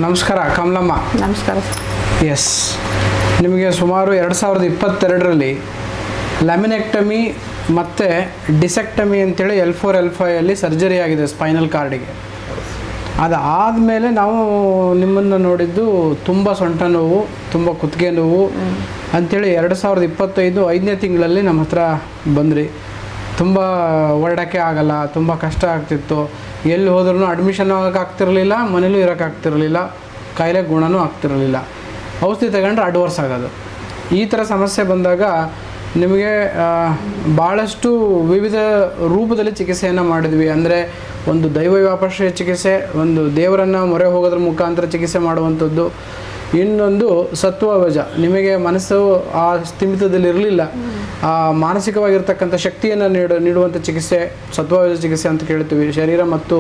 ನಮಸ್ಕಾರ ಕಮಲಮ್ಮ. ನಮಸ್ಕಾರ. ಎಸ್, ನಿಮಗೆ ಸುಮಾರು 2022ರಲ್ಲಿ ಲ್ಯಾಮಿನೆಕ್ಟಮಿ ಮತ್ತು ಡಿಸೆಕ್ಟಮಿ ಅಂತೇಳಿ L4-L5 ಸರ್ಜರಿ ಆಗಿದೆ ಸ್ಪೈನಲ್ ಕಾರ್ಡಿಗೆ. ಅದಾದಮೇಲೆ ನಾವು ನಿಮ್ಮನ್ನು ನೋಡಿದ್ದು ತುಂಬ ಸೊಂಟ ನೋವು, ತುಂಬ ಕುತ್ತಿಗೆ ನೋವು ಅಂಥೇಳಿ 2025 5ನೇ ತಿಂಗಳಲ್ಲಿ ನಮ್ಮ ಹತ್ರ ಬಂದ್ರಿ. ತುಂಬ ಓಡಾಡೋಕ್ಕೆ ಆಗಲ್ಲ, ತುಂಬ ಕಷ್ಟ ಆಗ್ತಿತ್ತು. ಎಲ್ಲಿ ಹೋದ್ರೂ ಅಡ್ಮಿಷನ್ ಆಗೋಕ್ಕಾಗ್ತಿರಲಿಲ್ಲ, ಮನೇಲೂ ಇರೋಕ್ಕಾಗ್ತಿರಲಿಲ್ಲ, ಕಾಯಿಲೆ ಗುಣನೂ ಆಗ್ತಿರಲಿಲ್ಲ. ಔಷಧಿ ತಗೊಂಡ್ರೆ ಅಡ್ವರ್ಸ್ ಆಗೋದು. ಈ ಥರ ಸಮಸ್ಯೆ ಬಂದಾಗ ನಿಮಗೆ ಭಾಳಷ್ಟು ವಿವಿಧ ರೂಪದಲ್ಲಿ ಚಿಕಿತ್ಸೆಯನ್ನು ಮಾಡಿದ್ವಿ. ಅಂದರೆ ಒಂದು ದೈವ ವ್ಯಾಪಾಶ್ರಯ ಚಿಕಿತ್ಸೆ, ಒಂದು ದೇವರನ್ನು ಮೊರೆ ಹೋಗೋದ್ರ ಮುಖಾಂತರ ಚಿಕಿತ್ಸೆ ಮಾಡುವಂಥದ್ದು, ಇನ್ನೊಂದು ಸತ್ವವಜ. ನಿಮಗೆ ಮನಸ್ಸು ಆ ಸ್ಥಿಮಿತದಲ್ಲಿ ಇರಲಿಲ್ಲ, ಆ ಮಾನಸಿಕವಾಗಿರ್ತಕ್ಕಂಥ ಶಕ್ತಿಯನ್ನು ನೀಡುವಂಥ ಚಿಕಿತ್ಸೆ ಸತ್ವವಜ ಚಿಕಿತ್ಸೆ ಅಂತ ಕೇಳ್ತೀವಿ. ಶರೀರ ಮತ್ತು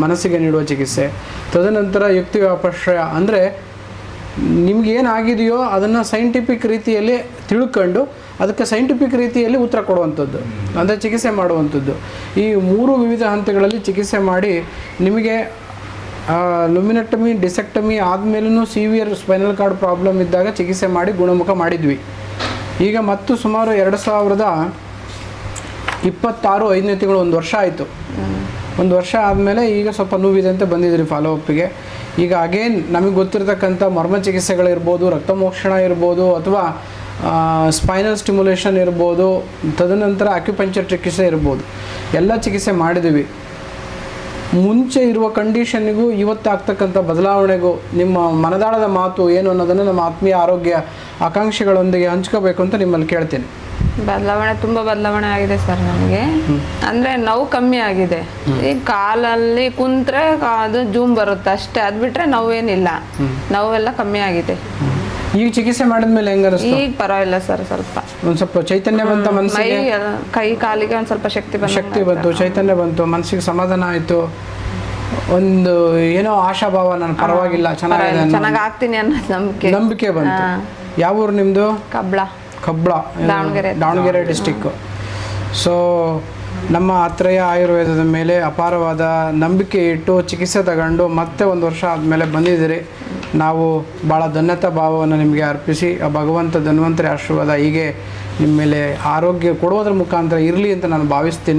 ಮನಸ್ಸಿಗೆ ನೀಡುವ ಚಿಕಿತ್ಸೆ. ತದನಂತರ ಯುಕ್ತಿ ವ್ಯಾಪಾಶ್ರಯ ಅಂದರೆ ನಿಮಗೇನಾಗಿದೆಯೋ ಅದನ್ನು ಸೈಂಟಿಫಿಕ್ ರೀತಿಯಲ್ಲಿ ತಿಳ್ಕೊಂಡು ಅದಕ್ಕೆ ಸೈಂಟಿಫಿಕ್ ರೀತಿಯಲ್ಲಿ ಉತ್ತರ ಕೊಡುವಂಥದ್ದು, ಅಂದರೆ ಚಿಕಿತ್ಸೆ ಮಾಡುವಂಥದ್ದು. ಈ 3 ವಿವಿಧ ಹಂತಗಳಲ್ಲಿ ಚಿಕಿತ್ಸೆ ಮಾಡಿ ನಿಮಗೆ ಲುಮಿನೆಕ್ಟಮಿ ಡಿಸೆಕ್ಟಮಿ ಆದಮೇಲೂ ಸಿವಿಯರ್ ಸ್ಪೈನಲ್ ಕಾರ್ಡ್ ಪ್ರಾಬ್ಲಮ್ ಇದ್ದಾಗ ಚಿಕಿತ್ಸೆ ಮಾಡಿ ಗುಣಮುಖ ಮಾಡಿದ್ವಿ. ಈಗ ಮತ್ತು ಸುಮಾರು 2026 5ನೇ ತಿಂಗಳು 1 ವರ್ಷ ಆಯಿತು. 1 ವರ್ಷ ಆದಮೇಲೆ ಈಗ ಸ್ವಲ್ಪ ನೋವಿದೆ ಅಂತ ಬಂದಿದ್ರಿ ಫಾಲೋ ಅಪ್ಪಿಗೆ. ಈಗ ಅಗೇನ್ ನಮಗೆ ಗೊತ್ತಿರತಕ್ಕಂಥ ಮರ್ಮ ಚಿಕಿತ್ಸೆಗಳಿರ್ಬೋದು, ರಕ್ತಮೋಕ್ಷಣ ಇರ್ಬೋದು, ಅಥವಾ ಸ್ಪೈನಲ್ ಸ್ಟಿಮ್ಯುಲೇಷನ್ ಇರ್ಬೋದು, ತದನಂತರ ಅಕ್ಯುಪಂಕ್ಚರ್ ಚಿಕಿತ್ಸೆ ಇರ್ಬೋದು, ಎಲ್ಲ ಚಿಕಿತ್ಸೆ ಮಾಡಿದ್ದೀವಿ. ಮುಂಚೆ ಇರುವ ಕಂಡೀಷನ್ನಿಗೂ ಇವತ್ತು ಆಗ್ತಕ್ಕಂಥ ಬದಲಾವಣೆಗೂ ನಿಮ್ಮ ಮನದಾಳದ ಮಾತು ಏನು ಅನ್ನೋದನ್ನು ನಮ್ಮ ಆತ್ಮೀಯ ಆರೋಗ್ಯ ಆಕಾಂಕ್ಷಿಗಳೊಂದಿಗೆ ಹಂಚ್ಕೋಬೇಕು ಅಂತ ನಿಮ್ಮಲ್ಲಿ ಕೇಳ್ತೀನಿ. ತುಂಬ ಬದಲಾವಣೆ ಆಗಿದೆ ಸರ್ ನನಗೆ. ಅಂದರೆ ನೋವು ಕಮ್ಮಿ ಆಗಿದೆ. ಈಗ ಕಾಲಲ್ಲಿ ಕುಂತ್ರೆ ಅದು ಜೂಮ್ ಬರುತ್ತೆ ಅಷ್ಟೇ, ಅದು ಬಿಟ್ಟರೆ ನೋವೇನಿಲ್ಲ, ನೋವೆಲ್ಲ ಕಮ್ಮಿ ಆಗಿದೆ. ಈಗ ಚಿಕಿತ್ಸೆ ಮಾಡಿದ್ಮೇಲೆ ಹೆಂಗ ಅನಿಸ್ತು? ಈಗ ಪರವಾಗಿಲ್ಲ ಸರ್, ಒಂದು ಸ್ವಲ್ಪ ಚೈತನ್ಯ ಬಂತ ಮನಸ್ಸಿಗೆ, ಕೈ ಕಾಲಿಗೆ ಒಂದು ಸ್ವಲ್ಪ ಶಕ್ತಿ ಬಂತು, ಚೈತನ್ಯ ಬಂತು, ಮನಸ್ಸಿಗೆ ಸಮಾಧಾನ ಆಯಿತು, ಒಂದು ಏನೋ ಆಶಾಭಾವ, ನಾನು ಪರವಾಗಿಲ್ಲ ಚೆನ್ನಾಗಿ ಆಗ್ತೀನಿ ಅನ್ನೋ ನಂಬಿಕೆ ಬಂತು. ಯಾವ ಊರು ನಿಮ್ಮದು? ಕಬ್ಳ, ದಾವಣಗೆರೆ ಡಿಸ್ಟಿಕ್ಕು. ಸೊ ನಮ್ಮ ಆತ್ರಯ ಆಯುರ್ವೇದದ ಮೇಲೆ ಅಪಾರವಾದ ನಂಬಿಕೆ ಇಟ್ಟು ಚಿಕಿತ್ಸೆ ತಗೊಂಡು ಮತ್ತೆ 1 ವರ್ಷ ಆದಮೇಲೆ ಬಂದಿದ್ದೀರಿ. ನಾವು ಭಾಳ ಧನ್ಯತಾ ಭಾವವನ್ನು ನಿಮಗೆ ಅರ್ಪಿಸಿ ಆ ಭಗವಂತ ಧನ್ವಂತರಿ ಆಶೀರ್ವಾದ ಹೀಗೆ ನಿಮ್ಮ ಮೇಲೆ ಆರೋಗ್ಯ ಕೊಡೋದ್ರ ಮುಖಾಂತರ ಇರಲಿ ಅಂತ ನಾನು ಭಾವಿಸ್ತೀನಿ.